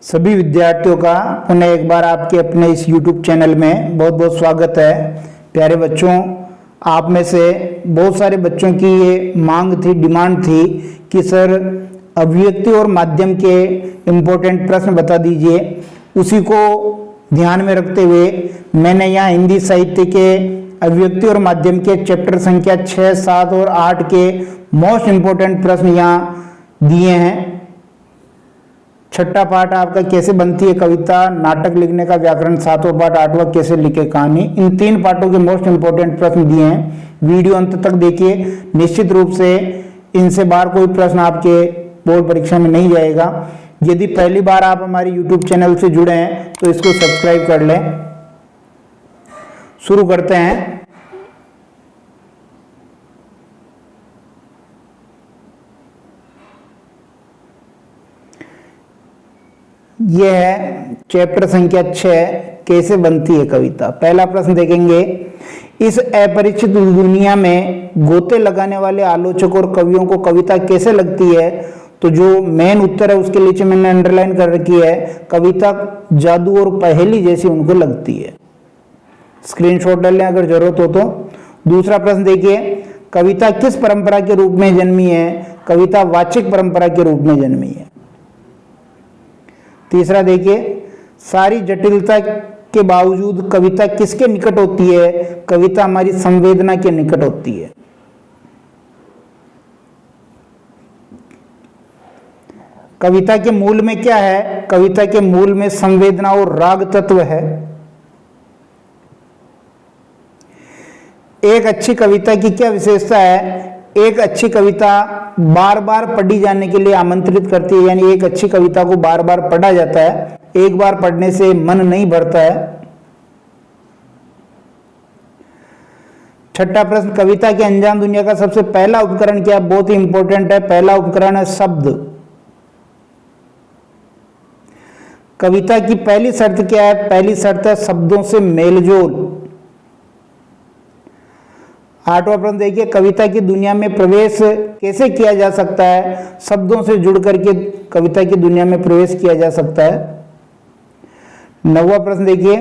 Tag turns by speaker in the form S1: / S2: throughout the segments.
S1: सभी विद्यार्थियों का पुनः एक बार आपके अपने इस YouTube चैनल में बहुत बहुत स्वागत है। प्यारे बच्चों, आप में से बहुत सारे बच्चों की ये मांग थी, डिमांड थी कि सर अभिव्यक्ति और माध्यम के इम्पोर्टेंट प्रश्न बता दीजिए। उसी को ध्यान में रखते हुए मैंने यहाँ हिंदी साहित्य के अभिव्यक्ति और माध्यम के चैप्टर संख्या 6, 7 और 8 के मोस्ट इम्पोर्टेंट प्रश्न यहाँ दिए हैं। छठा पाठ आपका कैसे बनती है कविता, नाटक लिखने का व्याकरण, सातवां पाठ, आठवां कैसे लिखे कहानी। इन 3 पाठों के मोस्ट इंपोर्टेंट प्रश्न दिए हैं। वीडियो अंत तक देखिए। निश्चित रूप से इनसे बाहर कोई प्रश्न आपके बोर्ड परीक्षा में नहीं जाएगा। यदि पहली बार आप हमारे YouTube चैनल से जुड़े हैं तो इसको सब्सक्राइब कर लें। शुरू करते हैं। यह है चैप्टर संख्या 6, कैसे बनती है कविता। पहला प्रश्न देखेंगे, इस अपरिचित दुनिया में गोते लगाने वाले आलोचक और कवियों को कविता कैसे लगती है। तो जो मेन उत्तर है उसके नीचे मैंने अंडरलाइन कर रखी है, कविता जादू और पहेली जैसी उनको लगती है। स्क्रीनशॉट डाल लें अगर जरूरत हो तो। दूसरा प्रश्न देखिए, कविता किस परंपरा के रूप में जन्मी है। कविता वाचिक परंपरा के रूप में जन्मी है। तीसरा देखिए, सारी जटिलता के बावजूद कविता किसके निकट होती है। कविता हमारी संवेदना के निकट होती है। कविता के मूल में क्या है। कविता के मूल में संवेदना और राग तत्व है। एक अच्छी कविता की क्या विशेषता है। एक अच्छी कविता बार बार पढ़ी जाने के लिए आमंत्रित करती है, यानी एक अच्छी कविता को बार बार पढ़ा जाता है। एक बार पढ़ने से मन नहीं भरता है। छठा प्रश्न, कविता के अनजान दुनिया का सबसे पहला उपकरण क्या है। बहुत ही इंपॉर्टेंट है। पहला उपकरण है शब्द। कविता की पहली शर्त क्या है। पहली शर्त है शब्दों से मेलजोल। आठवां प्रश्न देखिए, कविता की दुनिया में प्रवेश कैसे किया जा सकता है। शब्दों से जुड़ करके कविता की दुनिया में प्रवेश किया जा सकता है। नौवां प्रश्न देखिए,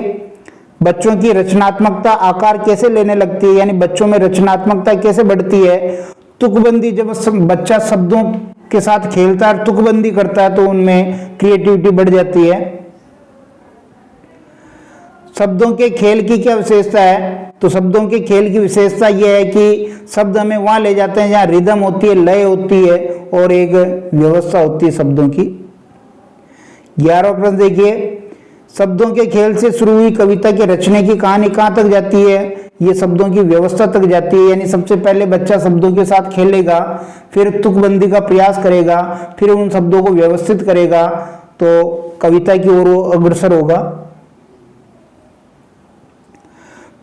S1: बच्चों की रचनात्मकता आकार कैसे लेने लगती है, यानी बच्चों में रचनात्मकता कैसे बढ़ती है। तुकबंदी, जब बच्चा शब्दों के साथ खेलता है, तुकबंदी करता है तो उनमें क्रिएटिविटी बढ़ जाती है। शब्दों के खेल की क्या विशेषता है। तो शब्दों के खेल की विशेषता यह है कि शब्द हमें वहां ले जाते हैं जहां रिदम होती है, लय होती है और एक व्यवस्था होती है शब्दों की। 11वां प्रश्न देखिए, शब्दों के खेल से शुरू हुई कविता के रचने की कहानी कहां तक जाती है। ये शब्दों की व्यवस्था तक जाती है, यानी सबसे पहले बच्चा शब्दों के साथ खेलेगा, फिर तुकबंदी का प्रयास करेगा, फिर उन शब्दों को व्यवस्थित करेगा तो कविता की ओर वो अग्रसर होगा।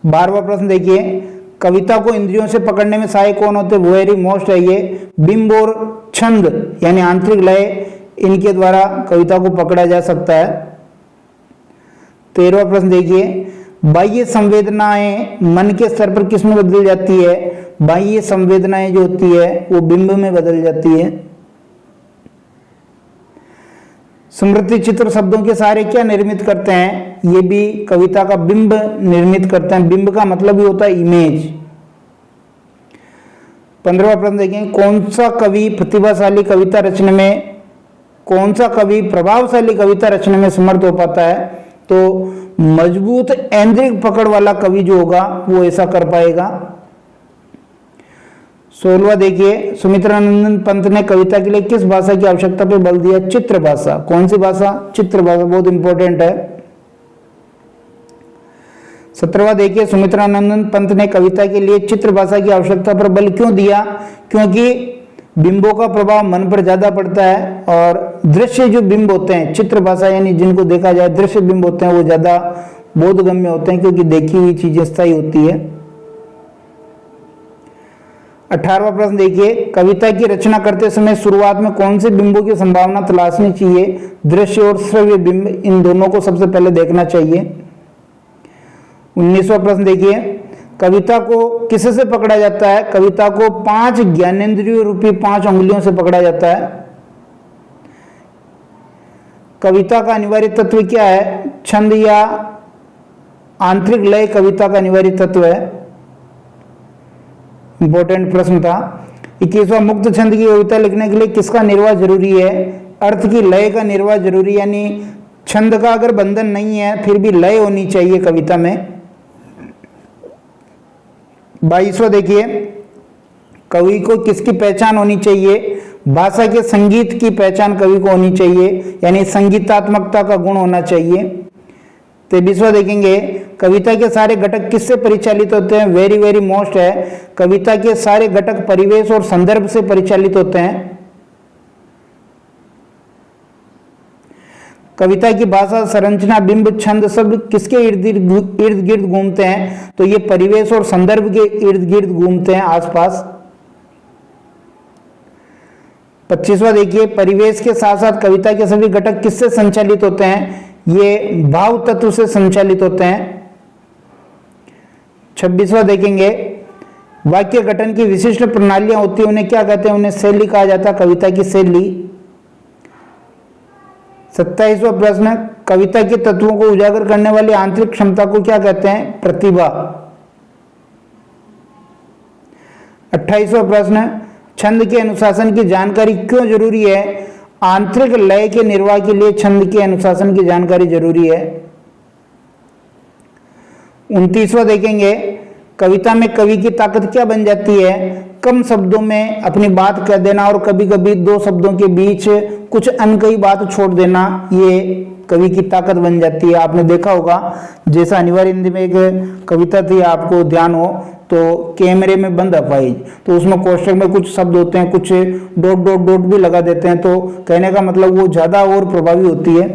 S1: 12वां प्रश्न देखिए, कविता को इंद्रियों से पकड़ने में सहायक कौन होते हैं। वेरी मोस्ट है ये बिंब और छंद, यानी आंतरिक लय, इनके द्वारा कविता को पकड़ा जा सकता है। 13वां प्रश्न देखिए, बाह्य संवेदनाएं मन के स्तर पर किस में बदल जाती है। बाह्य संवेदनाएं जो होती है वो बिंब में बदल जाती है। स्मृति चित्र शब्दों के सहारे क्या निर्मित करते हैं। ये भी कविता का बिंब निर्मित करते हैं। बिंब का मतलब ही होता है इमेज। 15वां प्रश्न देखें, कौन सा कवि प्रतिभाशाली कविता रचने में, कौन सा कवि प्रभावशाली कविता रचने में समर्थ हो पाता है। तो मजबूत ऐन्द्रिक पकड़ वाला कवि जो होगा वो ऐसा कर पाएगा। 16वां देखिए, सुमित्रानंदन पंत ने कविता के लिए किस भाषा की आवश्यकता पर बल दिया। चित्र भाषा। कौन सी भाषा। चित्र भाषा, बहुत इंपॉर्टेंट है। 17वां देखिए, सुमित्रानंदन पंत ने कविता के लिए चित्र भाषा की आवश्यकता पर बल क्यों दिया। क्योंकि बिंबों का प्रभाव मन पर ज्यादा पड़ता है और दृश्य जो बिंब होते हैं, चित्र भाषा यानी जिनको देखा जाए दृश्य बिंब होते हैं, वो ज्यादा बोधगम्य होते हैं क्योंकि देखी हुई चीजें स्थायी होती है। 18वां प्रश्न देखिए, कविता की रचना करते समय शुरुआत में कौन से बिंबों की संभावना तलाशनी चाहिए। दृश्य और श्रव्य बिंब, इन दोनों को सबसे पहले देखना चाहिए। 19वां प्रश्न देखिए, कविता को किससे पकड़ा जाता है। कविता को 5 ज्ञानेंद्रियों रूपी 5 उंगलियों से पकड़ा जाता है। कविता का अनिवार्य तत्व क्या है? छंद या आंतरिक लय कविता का अनिवार्य तत्व है। इंपॉर्टेंट प्रश्न था। 21वां, मुक्त छंद की कविता लिखने के लिए किसका निर्वाह जरूरी है? अर्थ की लय का निर्वाह जरूरी, यानी छंद का अगर बंधन नहीं है फिर भी लय होनी चाहिए कविता में। 22वां देखिए, कवि को किसकी पहचान होनी चाहिए? भाषा के संगीत की पहचान कवि को होनी चाहिए, यानी संगीतात्मकता का गुण होना चाहिए। 23वां देखेंगे, कविता के सारे घटक किससे परिचालित होते हैं? वेरी वेरी मोस्ट है, कविता के सारे घटक परिवेश और संदर्भ से परिचालित होते हैं। कविता की भाषा, संरचना, बिंब, छंद सब किसके इर्द गिर्द घूमते हैं? तो ये परिवेश और संदर्भ के इर्द गिर्द घूमते हैं, आसपास। 25वां देखिए, परिवेश के साथ साथ कविता के सभी घटक किससे संचालित होते हैं? ये भाव तत्व से संचालित होते हैं। 26वां देखेंगे, वाक्य गठन की विशिष्ट प्रणालियां होती है, उन्हें क्या कहते हैं? उन्हें शैली कहा जाता है, कविता की शैली। 27वां प्रश्न, कविता के तत्वों को उजागर करने वाली आंतरिक क्षमता को क्या कहते हैं? प्रतिभा। 28वां प्रश्न, छंद के अनुशासन की जानकारी क्यों जरूरी है? आंतरिक लय के निर्वाह के लिए छंद के अनुशासन की जानकारी जरूरी है। 29वां देखेंगे, कविता में कवि की ताकत क्या बन जाती है? कम शब्दों में अपनी बात कह देना और कभी कभी दो शब्दों के बीच कुछ अनकही बात छोड़ देना, ये कवि की ताकत बन जाती है। आपने देखा होगा, जैसा अनिवार्य हिंदी में एक कविता थी, आपको ध्यान हो तो, कैमरे में बंद अपाहिज, तो उसमें कोष्ठक में कुछ शब्द होते हैं, कुछ डॉट डॉट डॉट भी लगा देते हैं, तो कहने का मतलब वो ज्यादा और प्रभावी होती है।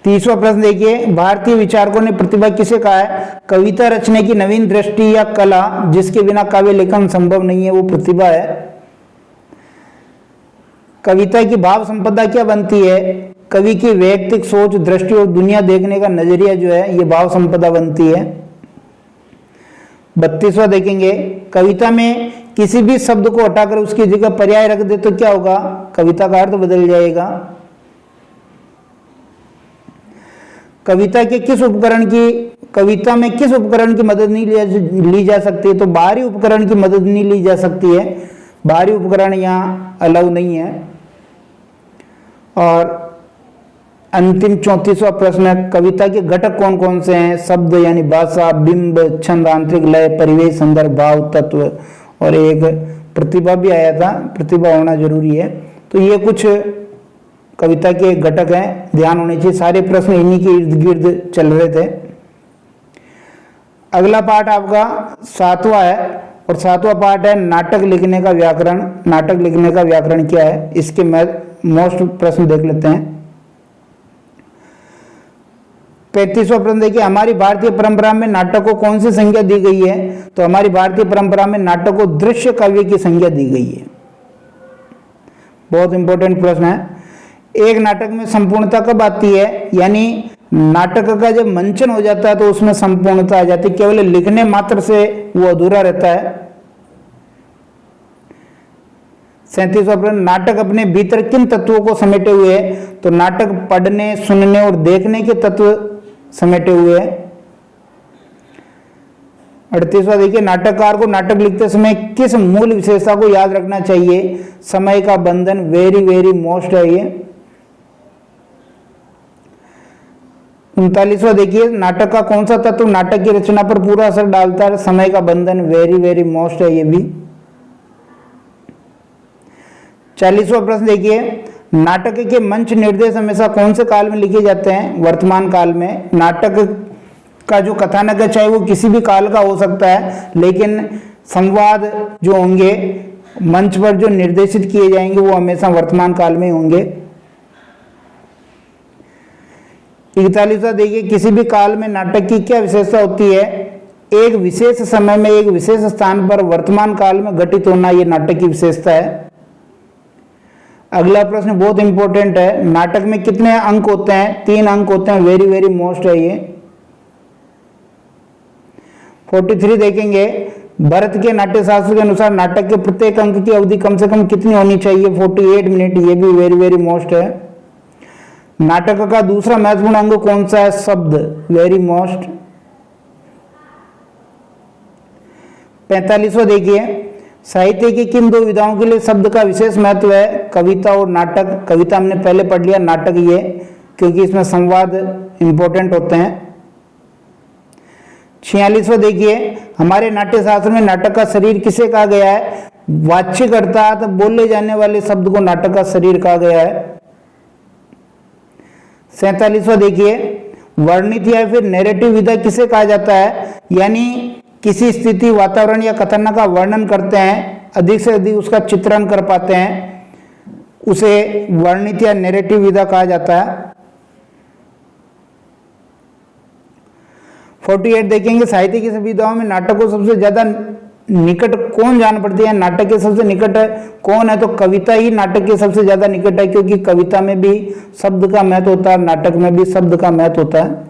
S1: 30वां प्रश्न देखिए, भारतीय विचारकों ने प्रतिभा किसे कहा है? कविता रचने की नवीन दृष्टि या कला जिसके बिना काव्य लेखन संभव नहीं है, वो प्रतिभा है। कविता की भाव संपदा क्या बनती है? कवि की वैयक्तिक सोच, दृष्टि और दुनिया देखने का नजरिया जो है, ये भाव संपदा बनती है। 32वां देखेंगे, कविता में किसी भी शब्द को हटाकर उसकी जगह पर्याय रख दे तो क्या होगा? कविता का अर्थ बदल जाएगा। कविता में किस उपकरण की मदद नहीं ली जा सकती? तो बाहरी उपकरण की मदद नहीं ली जा सकती है, बाहरी उपकरण यहाँ अलाउ नहीं है। और अंतिम 34वां प्रश्न है, कविता के घटक कौन कौन से हैं? शब्द यानी भाषा, बिंब, छंद, आंतरिक लय, परिवेश, संदर्भ, भाव तत्व, और एक प्रतिभा भी आया था, प्रतिभा होना जरूरी है। तो ये कुछ कविता के घटक हैं, ध्यान होने चाहिए। सारे प्रश्न इन्हीं के इर्द गिर्द चल रहे थे। अगला पार्ट आपका 7वां है, और 7वां पार्ट है नाटक लिखने का व्याकरण। नाटक लिखने का व्याकरण क्या है, इसके मोस्ट प्रश्न देख लेते हैं। 35वां प्रश्न देखिए, हमारी भारतीय परंपरा में नाटक को कौन सी संज्ञा दी गई है? तो हमारी भारतीय परंपरा में नाटक को दृश्य काव्य की संज्ञा दी गई है। बहुत इंपॉर्टेंट प्रश्न है। एक नाटक में संपूर्णता कब आती है? यानी नाटक का जब मंचन हो जाता है तो उसमें संपूर्णता आ जाती है, केवल लिखने मात्र से वो अधूरा रहता है। 37वां प्रश्न, नाटक अपने भीतर किन तत्वों को समेटे हुए है? तो नाटक पढ़ने, सुनने और देखने के तत्व समेटे हुए है। 38वां देखिए, नाटककार को नाटक लिखते समय किस मूल विशेषता को याद रखना चाहिए? समय का बंधन, वेरी वेरी मोस्ट है ये। 39वां देखिए, नाटक का कौन सा तत्व नाटक की रचना पर पूरा असर डालता है? समय का बंधन, वेरी वेरी मोस्ट है ये भी। 40वां प्रश्न देखिए, नाटक के मंच निर्देश हमेशा कौन से काल में लिखे जाते हैं? वर्तमान काल में। नाटक का जो कथानक है चाहे वो किसी भी काल का हो सकता है, लेकिन संवाद जो होंगे मंच पर जो निर्देशित किए जाएंगे वो हमेशा वर्तमान काल में होंगे। 41वां देखिए, किसी भी काल में नाटक की क्या विशेषता होती है? एक विशेष समय में एक विशेष स्थान पर वर्तमान काल में घटित होना, ये नाटक की विशेषता है। अगला प्रश्न बहुत इंपॉर्टेंट है, नाटक में कितने अंक होते हैं? 3 अंक होते हैं, वेरी वेरी मोस्ट है ये। 43 देखेंगे, भरत के नाट्यशास्त्र के अनुसार नाटक के प्रत्येक अंक की अवधि कम से कम कितनी होनी चाहिए? 48 मिनट। ये भी वेरी वेरी मोस्ट है। नाटक का दूसरा महत्वपूर्ण अंग कौन सा है? शब्द। Very most. 45वां देखिए, साहित्य की किन दो विधाओं के लिए शब्द का विशेष महत्व है? कविता और नाटक। कविता हमने पहले पढ़ लिया, नाटक ये क्योंकि इसमें संवाद इंपॉर्टेंट होते हैं। 46वां देखिए, हमारे नाट्यशास्त्र में नाटक का शरीर किसे कहा गया है? वाच्यक अर्थात बोले जाने वाले शब्द को नाटक का शरीर कहा गया है। 47वां देखिए, वर्णित या फिर नैरेटिव विधा किसे कहा जाता है? यानी किसी स्थिति, वातावरण या कथन का वर्णन करते हैं, अधिक से अधिक उसका चित्रण कर पाते हैं, उसे वर्णित या नैरेटिव विधा कहा जाता है। 48 देखेंगे, साहित्य की सभी विधाओं में नाटक को सबसे ज्यादा निकट कौन जान पड़ती है? नाटक के सबसे निकट कौन है? तो कविता ही नाटक के सबसे ज्यादा निकट है, क्योंकि कविता में भी शब्द का महत्व होता है, नाटक में भी शब्द का महत्व होता है।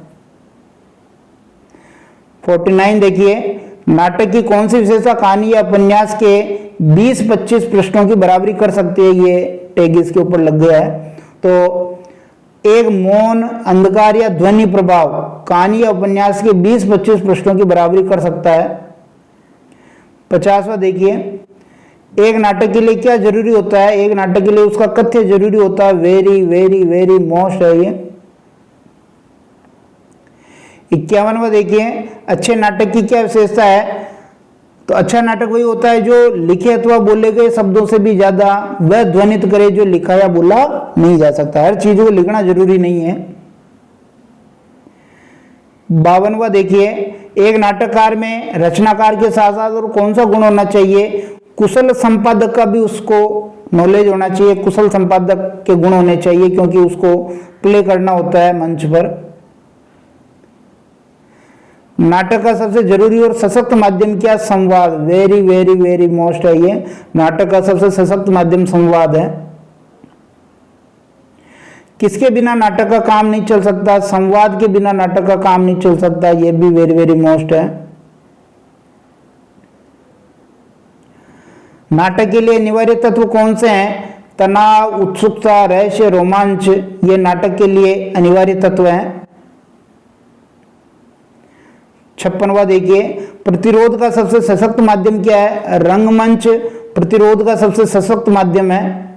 S1: 49 देखिए, नाटक की कौन सी विशेषता कहानी या उपन्यास के 20-25 प्रश्नों की बराबरी कर सकती है? ये टैग इसके ऊपर लग गया है। तो एक मौन, अंधकार या ध्वनि प्रभाव कहानी या उपन्यास के 20-25 प्रश्नों की बराबरी कर सकता है। 50वां देखिए, एक नाटक के लिए क्या जरूरी होता है? एक नाटक के लिए उसका कथ्य जरूरी होता है। वेरी वेरी वेरी मोस्ट है ये। 51वां देखिए, अच्छे नाटक की क्या विशेषता है? तो अच्छा नाटक वही होता है जो लिखे अथवा बोले गए शब्दों से भी ज्यादा वह ध्वनित करे जो लिखा या बोला नहीं जा सकता। हर चीज को लिखना जरूरी नहीं है। 52वां देखिए, एक नाटककार में रचनाकार के साथ साथ और कौन सा गुण होना चाहिए? कुशल संपादक का भी उसको नॉलेज होना चाहिए, कुशल संपादक के गुण होने चाहिए, क्योंकि उसको प्ले करना होता है मंच पर। नाटक का सबसे जरूरी और सशक्त माध्यम क्या? संवाद। वेरी वेरी वेरी मोस्ट है ये। नाटक का सबसे सशक्त माध्यम संवाद है। किसके बिना नाटक का काम नहीं चल सकता? संवाद के बिना नाटक का काम नहीं चल सकता। ये भी वेरी वेरी मोस्ट है। नाटक के लिए अनिवार्य तत्व कौन से हैं? तनाव, उत्सुकता, रहस्य, रोमांच, ये नाटक के लिए अनिवार्य तत्व हैं। 56वां देखिए, प्रतिरोध का सबसे सशक्त माध्यम क्या है? रंगमंच प्रतिरोध का सबसे सशक्त माध्यम है।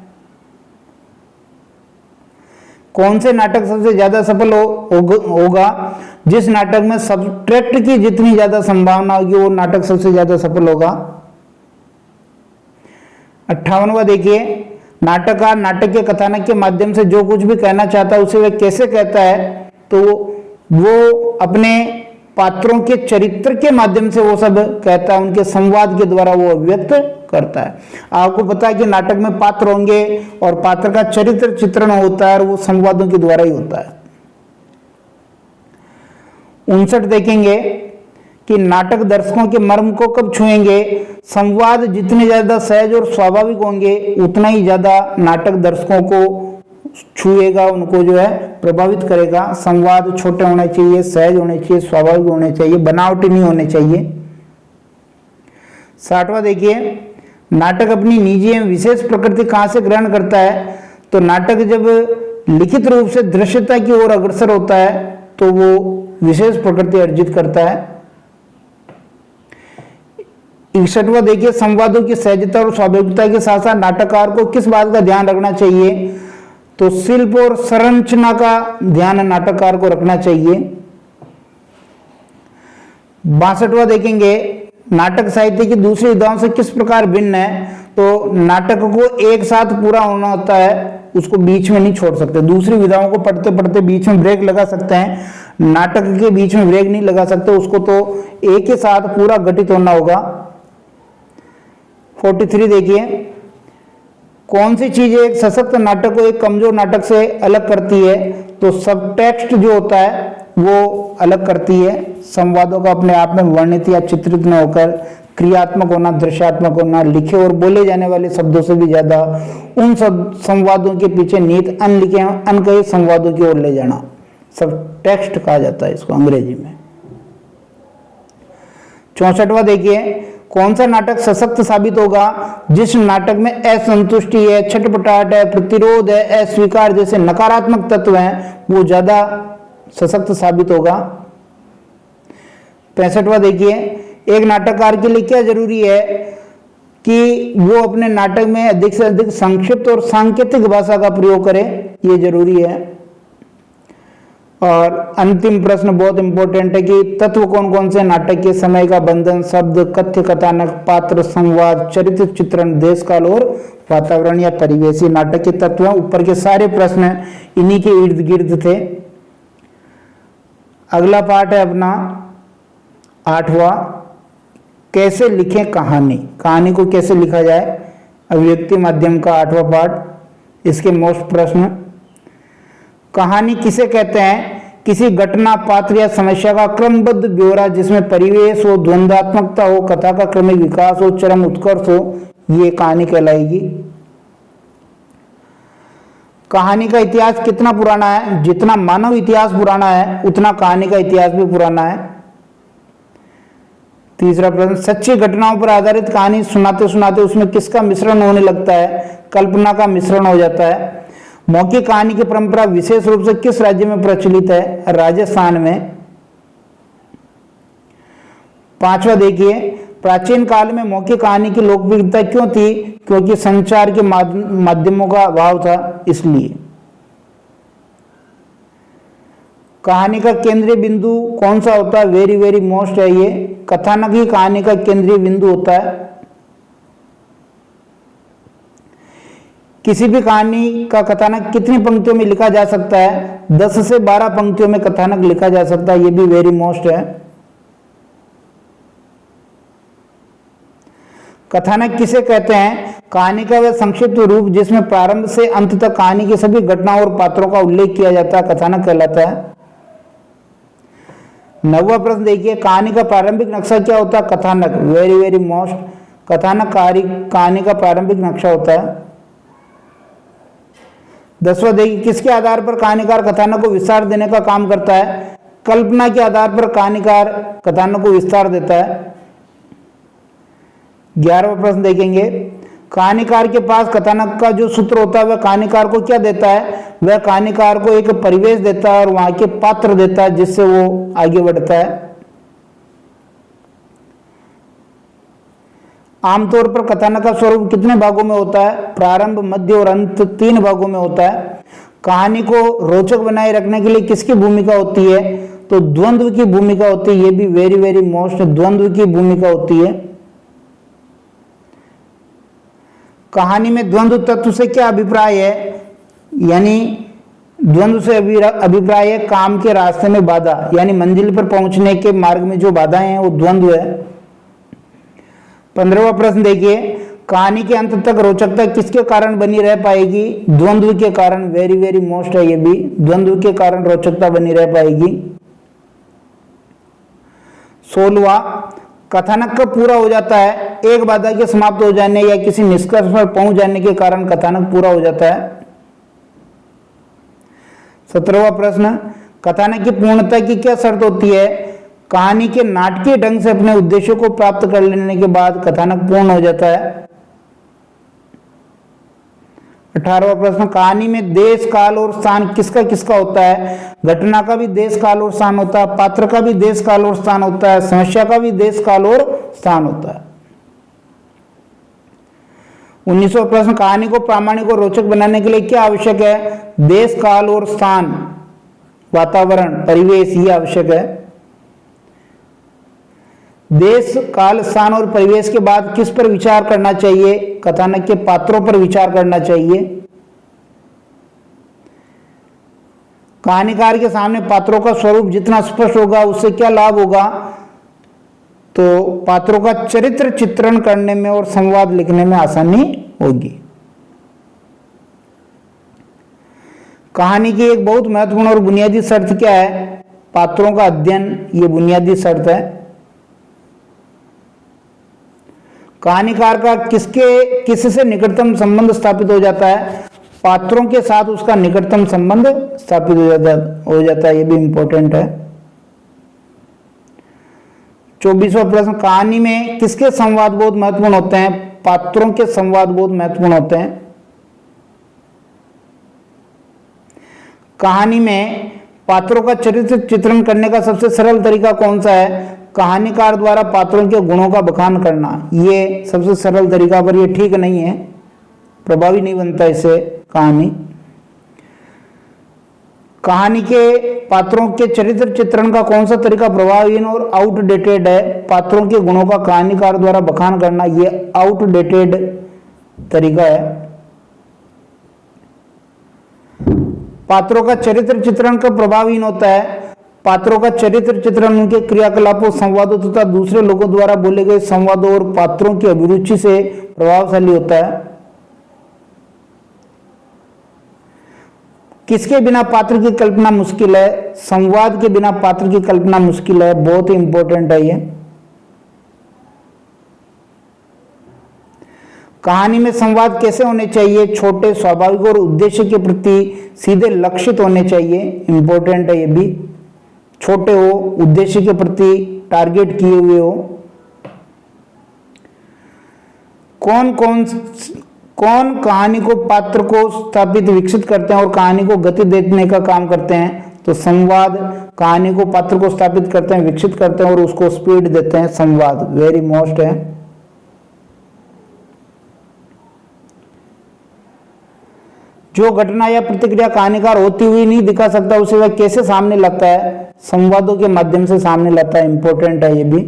S1: कौन से नाटक सबसे ज्यादा सफल होगा? जिस नाटक में सब्ट्रैक्ट की जितनी ज्यादा संभावना होगी वो नाटक सबसे ज्यादा सफल होगा। 58वां देखिए, नाटककार नाटक के कथानक के माध्यम से जो कुछ भी कहना चाहता है उसे वह कैसे कहता है? तो वो अपने पात्रों के चरित्र के माध्यम से वो सब कहता है, उनके संवाद के द्वारा वो अभिव्यक्त करता है। आपको पता है कि नाटक में पात्र होंगे और पात्र का चरित्र चित्रण होता है और वो संवादों के द्वारा ही होता है। 59 देखेंगे कि नाटक दर्शकों के मर्म को कब छुएंगे? संवाद जितने ज्यादा सहज और स्वाभाविक होंगे उतना ही ज्यादा नाटक दर्शकों को छुएगा, उनको जो है प्रभावित करेगा। संवाद छोटे होने चाहिए, सहज होने चाहिए, स्वाभाविक होने चाहिए, बनावटी नहीं होने चाहिए। 60वां देखिए, नाटक अपनी निजी एवं विशेष प्रकृति कहां से ग्रहण करता है? तो नाटक जब लिखित रूप से दृश्यता की ओर अग्रसर होता है तो वो विशेष प्रकृति अर्जित करता है। 61वां देखिए, संवादों की सहजता और स्वाभाविकता के साथ साथ नाटककार को किस बात का ध्यान रखना चाहिए? तो शिल्प और संरचना का ध्यान नाटककार को रखना चाहिए। 62वां देखेंगे, नाटक साहित्य की दूसरी विधाओं से किस प्रकार भिन्न है? तो नाटक को एक साथ पूरा होना होता है, उसको बीच में नहीं छोड़ सकते। दूसरी विधाओं को पढ़ते पढ़ते बीच में ब्रेक लगा सकते हैं, नाटक के बीच में ब्रेक नहीं लगा सकते, उसको तो एक ही साथ पूरा घटित होना होगा। 43 देखिए, कौन सी चीज एक सशक्त नाटक को एक कमजोर नाटक से अलग करती है? तो सब टेक्स्ट जो होता है वो अलग करती है। संवादों का अपने आप में वर्णित या चित्रित न होकर क्रियात्मक होना, दृश्यात्मक होना, लिखे और बोले जाने वाले शब्दों से भी ज्यादा उन सब संवादों के पीछे निहित अनलिखे अनकहे संवादों की ओर ले जाना, सब टेक्स्ट कहा जाता है इसको अंग्रेजी में। 64वां देखिए, कौन सा नाटक सशक्त साबित होगा? जिस नाटक में असंतुष्टि है, छटपटाहट है, प्रतिरोध है, अस्वीकार जैसे नकारात्मक तत्व हैं, वो ज्यादा सशक्त साबित होगा। 65वां देखिए, एक नाटककार के लिए क्या जरूरी है कि वो अपने नाटक में अधिक से अधिक संक्षिप्त और सांकेतिक भाषा का प्रयोग करे, ये जरूरी है। और अंतिम प्रश्न बहुत इंपॉर्टेंट है कि तत्व कौन कौन से नाटक के? समय का बंधन, शब्द, कथ्य कथानक, पात्र, संवाद, चरित्र चित्रण, देश काल और वातावरण या परिवेश, ये नाटक के तत्व हैं। ऊपर के सारे प्रश्न इन्हीं के इर्द गिर्द थे। अगला पार्ट है अपना 8वां, कैसे लिखें कहानी? कहानी को कैसे लिखा जाए? अभिव्यक्ति माध्यम का 8वां पार्ट। इसके मोस्ट प्रश्न, कहानी किसे कहते हैं? किसी घटना, पात्र या समस्या का क्रमबद्ध ब्यौरा जिसमें परिवेश हो, द्वंद्वात्मकता हो, कथा का क्रमिक विकास हो, चरम उत्कर्ष हो, ये कहानी कहलाएगी। कहानी का इतिहास कितना पुराना है? जितना मानव इतिहास पुराना है उतना कहानी का इतिहास भी पुराना है। तीसरा प्रश्न, सच्ची घटनाओं पर आधारित कहानी सुनाते सुनाते उसमें किसका मिश्रण होने लगता है? कल्पना का मिश्रण हो जाता है। मौखिक कहानी की परंपरा विशेष रूप से किस राज्य में प्रचलित है? राजस्थान में। 5वां देखिए, प्राचीन काल में मौखिक कहानी की लोकप्रियता क्यों थी? क्योंकि संचार के माध्यमों का अभाव था, इसलिए। कहानी का केंद्रीय बिंदु कौन सा होता है? वेरी वेरी मोस्ट है ये, कथानक ही कहानी का केंद्रीय बिंदु होता है। किसी भी कहानी का कथानक कितनी पंक्तियों में लिखा जा सकता है? 10 से 12 पंक्तियों में कथानक लिखा जा सकता है, ये भी वेरी मोस्ट है। कथानक किसे कहते हैं? कहानी का वह संक्षिप्त रूप जिसमें प्रारंभ से अंत तक कहानी की सभी घटनाओं और पात्रों का उल्लेख किया जाता है, कथानक कहलाता है। 9वां प्रश्न देखिए, कहानी का प्रारंभिक नक्शा क्या होता है? कथानक। वेरी वेरी मोस्ट, कथानक कहानी का प्रारंभिक नक्शा होता है। 10वां देखिए, किसके आधार पर कहानीकार कथानक को विस्तार देने का काम करता है? कल्पना के आधार पर कहानीकार कथानक को विस्तार देता है। 11वां प्रश्न देखेंगे, कहानीकार के पास कथानक का जो सूत्र होता है वह कहानीकार को क्या देता है? वह कहानीकार को एक परिवेश देता है और वहां के पात्र देता है जिससे वो आगे बढ़ता है। आमतौर पर कथानक का स्वरूप कितने भागों में होता है? प्रारंभ, मध्य और अंत 3 भागों में होता है। कहानी को रोचक बनाए रखने के लिए किसकी भूमिका होती है? तो द्वंद्व की भूमिका होती है, ये भी वेरी वेरी मोस्ट, द्वंद्व की भूमिका होती है। कहानी में द्वंद्व तत्व से क्या अभिप्राय है? यानी द्वंद्व से अभिप्राय है काम के रास्ते में बाधा, यानी मंजिल पर पहुंचने के मार्ग में जो बाधाएं हैं वो द्वंद्व है। 15वां प्रश्न देखिए, कहानी के अंत तक रोचकता किसके कारण बनी रह पाएगी? द्वंद्व के कारण। वेरी वेरी मोस्ट है ये भी, द्वंद्व के कारण रोचकता बनी रह पाएगी। 16वां, कथानक कब पूरा हो जाता है? एक बाधा के समाप्त हो जाने या किसी निष्कर्ष पर पहुंच जाने के कारण कथानक पूरा हो जाता है। 17वां प्रश्न, कथानक की पूर्णता की क्या शर्त होती है? कहानी के नाटकीय ढंग से अपने उद्देश्यों को प्राप्त कर लेने के बाद कथानक पूर्ण हो जाता है। 18वां प्रश्न, कहानी में देश, काल और स्थान किसका किसका होता है? घटना का भी देश, काल और स्थान होता है, पात्र का भी देश, काल और स्थान होता है, समस्या का भी देश, काल और स्थान होता है। 19वां प्रश्न, कहानी को प्रामाणिक और रोचक बनाने के लिए क्या आवश्यक है? देश, काल और स्थान, वातावरण, परिवेश, ये आवश्यक है। देश, काल, स्थान और परिवेश के बाद किस पर विचार करना चाहिए? कथानक के पात्रों पर विचार करना चाहिए। कहानीकार के सामने पात्रों का स्वरूप जितना स्पष्ट होगा उससे क्या लाभ होगा? तो पात्रों का चरित्र चित्रण करने में और संवाद लिखने में आसानी होगी। कहानी की एक बहुत महत्वपूर्ण और बुनियादी शर्त क्या है? पात्रों का अध्ययन, ये बुनियादी शर्त है। कहानीकार का किससे निकटतम संबंध स्थापित हो जाता है? पात्रों के साथ उसका निकटतम संबंध स्थापित हो जाता है, ये भी इंपॉर्टेंट है। 24वां प्रश्न, कहानी में किसके संवाद बहुत महत्वपूर्ण होते हैं? पात्रों के संवाद बहुत महत्वपूर्ण होते हैं। कहानी में पात्रों का चरित्र चित्रण करने का सबसे सरल तरीका कौन सा है? कहानीकार द्वारा पात्रों के गुणों का बखान करना, ये सबसे सरल तरीका, पर ये ठीक नहीं है, प्रभावी नहीं बनता इससे कहानी के पात्रों के चरित्र चित्रण का कौन सा तरीका प्रभावहीन और आउटडेटेड है? पात्रों के गुणों का कहानीकार द्वारा बखान करना, ये आउटडेटेड तरीका है। पात्रों का चरित्र चित्रण का प्रभावहीन होता है। पात्रों का चरित्र चित्रण उनके क्रियाकलापों, संवादों तथा दूसरे लोगों द्वारा बोले गए संवादों और पात्रों की अभिरुचि से प्रभावशाली होता है। किसके बिना पात्र की कल्पना मुश्किल है? संवाद के बिना पात्र की कल्पना मुश्किल है, बहुत ही इंपॉर्टेंट है ये। कहानी में संवाद कैसे होने चाहिए? छोटे, स्वाभाविक और उद्देश्य के प्रति सीधे लक्षित होने चाहिए, इंपॉर्टेंट है ये भी। छोटे हो, उद्देश्य के प्रति टारगेट किए हुए हो। कौन कहानी को, पात्र को स्थापित, विकसित करते हैं और कहानी को गति देने का काम करते हैं? तो संवाद कहानी को, पात्र को स्थापित करते हैं, विकसित करते हैं और उसको स्पीड देते हैं, संवाद वेरी मोस्ट है। जो घटना या प्रतिक्रिया कहानीकार होती हुई नहीं दिखा सकता, उसे वह कैसे सामने लाता है? संवादों के माध्यम से सामने लाता है, इंपॉर्टेंट है ये भी।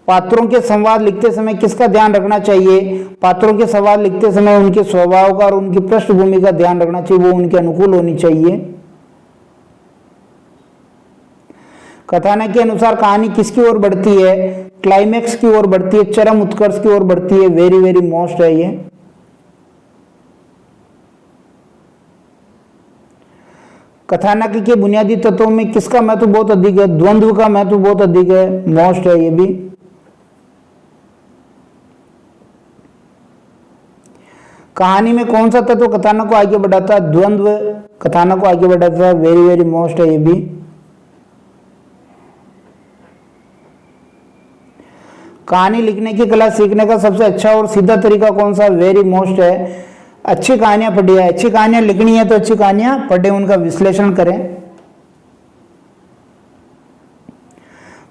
S1: पात्रों के संवाद लिखते समय किसका ध्यान रखना चाहिए? पात्रों के संवाद लिखते समय उनके स्वभाव का और उनकी पृष्ठभूमि का ध्यान रखना चाहिए, वो उनके अनुकूल होनी चाहिए। कथानक के अनुसार कहानी किसकी ओर बढ़ती है? क्लाइमैक्स की ओर बढ़ती है, चरम उत्कर्ष की ओर बढ़ती है, वेरी वेरी मोस्ट है ये। कथानक के बुनियादी तत्वों में किसका महत्व बहुत अधिक है? द्वंद्व का महत्व बहुत अधिक है, मोस्ट है ये भी। कहानी में कौन सा तत्व कथानक को आगे बढ़ाता है? द्वंद्व कथानक को आगे बढ़ाता है, वेरी वेरी मोस्ट है ये भी। कहानी लिखने की कला सीखने का सबसे अच्छा और सीधा तरीका कौन सा? वेरी मोस्ट है, अच्छी कहानियां पढ़िए। अच्छी कहानियां लिखनी है तो अच्छी कहानियां पढ़े, उनका विश्लेषण करें।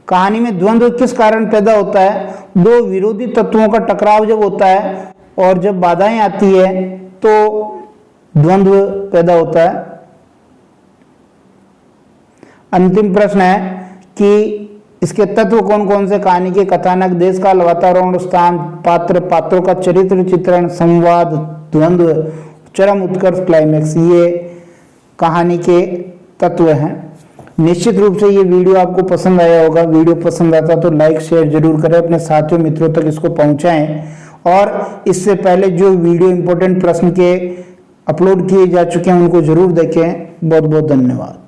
S1: कहानी में द्वंद्व किस कारण पैदा होता है? दो विरोधी तत्वों का टकराव जब होता है और जब बाधाएं आती है तो द्वंद्व पैदा होता है। अंतिम प्रश्न है कि इसके तत्व कौन कौन से? कहानी के कथानक, देश काल, वातावरण, स्थान, पात्र, पात्रों का चरित्र चित्रण, संवाद, द्वंद्व, चरम उत्कर्ष, क्लाइमैक्स, ये कहानी के तत्व हैं। निश्चित रूप से ये वीडियो आपको पसंद आया होगा। वीडियो पसंद आता तो लाइक शेयर जरूर करें, अपने साथियों मित्रों तक इसको पहुंचाएं और इससे पहले जो वीडियो इंपॉर्टेंट प्रश्न के अपलोड किए जा चुके हैं उनको जरूर देखें। बहुत बहुत धन्यवाद।